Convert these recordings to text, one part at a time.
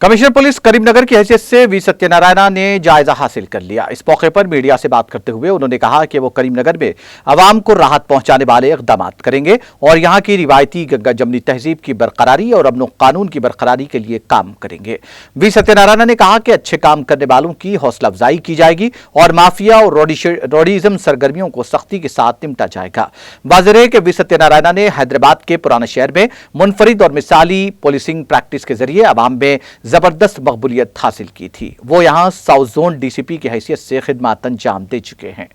Commissioner police Karimnagar की हैसियत से वी सत्यनारायण ने जायजा हासिल कर लिया। इस मौके पर मीडिया से बात करते हुए उन्होंने कहा कि वो करीमनगर में आवाम को राहत पहुंचाने वाले इक़दाम करेंगे और यहां की रिवायती गंगा जमनी तहजीब की बरकरारी और अमन कानून की बरकरारी के लिए काम करेंगे। वी सत्यनारायण ने कहा कि अच्छे काम करने वालों की हौसला अफजाई की जाएगी और माफिया और रोडिज्म सरगर्मियों को सख्ती के साथ निपटा जाएगा। वाज़ेह है कि वी सत्यनारायण ने हैदराबाद के पुराने शहर में मुनफरिद और मिसाली पुलिसिंग प्रैक्टिस के जरिए आवाम में जबरदस्त मकबूलियत हासिल की थी। वो यहां साउथ जोन डीसीपी की हैसियत से खिदमत अंजाम दे चुके हैं।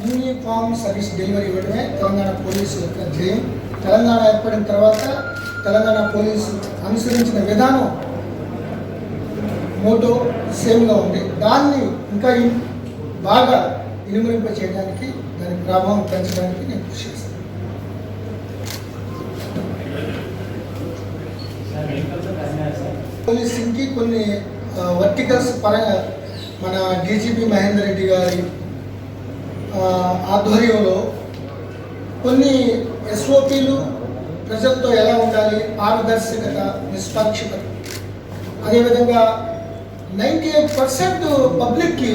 యూనిఫామ్ సర్వీస్ డెలివరీ ఇవ్వడమే తెలంగాణ పోలీసు యొక్క ధ్యేయం. తెలంగాణ ఏర్పడిన తర్వాత తెలంగాణ పోలీసు అనుసరించిన విధానం మోటో సేమ్గా ఉంది. దాన్ని ఇంకా బాగా ఇనుమరింప చేయడానికి దాని ప్రభావం పెంచడానికి నేను కృషి చేస్తాను. పోలీసింగ్ కి కొన్ని వర్టికల్స్ పరంగా మన డీజీపీ మహేందర్ రెడ్డి గారి ఆధ్వర్యంలో కొన్ని ఎస్ఓపీలు ప్రజలతో ఎలా ఉండాలి, పారదర్శకత, నిష్పాక్షికత, అదేవిధంగా 98% పబ్లిక్కి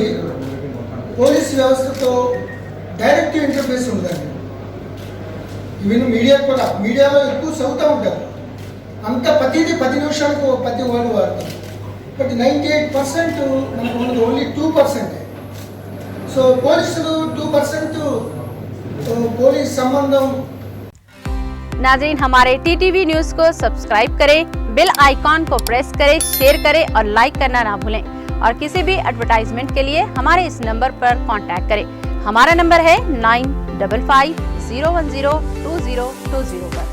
పోలీస్ వ్యవస్థతో డైరెక్ట్ ఇంటర్ఫేస్ ఉందండి. ఈవెన్ మీడియా కూడా మీడియాలో ఎక్కువ చదువుతూ ఉంటారు. అంత ప్రతిదీ 10 నిమిషాలకు ప్రతి వాళ్ళు వాడతారు. బట్ 98% మనకు ఉన్నది ఓన్లీ 2%. సో పోలీసులు 2% పోలీస్ संबंधम। नाज़रीन, हमारे टीटीवी न्यूज़ को सब्सक्राइब करें, बेल आइकॉन को प्रेस करें, शेयर करें और लाइक करना ना भूलें। और किसी भी एडवर्टाइजमेंट के लिए हमारे इस नंबर पर कांटेक्ट करें। हमारा नंबर है 9550102020 पर।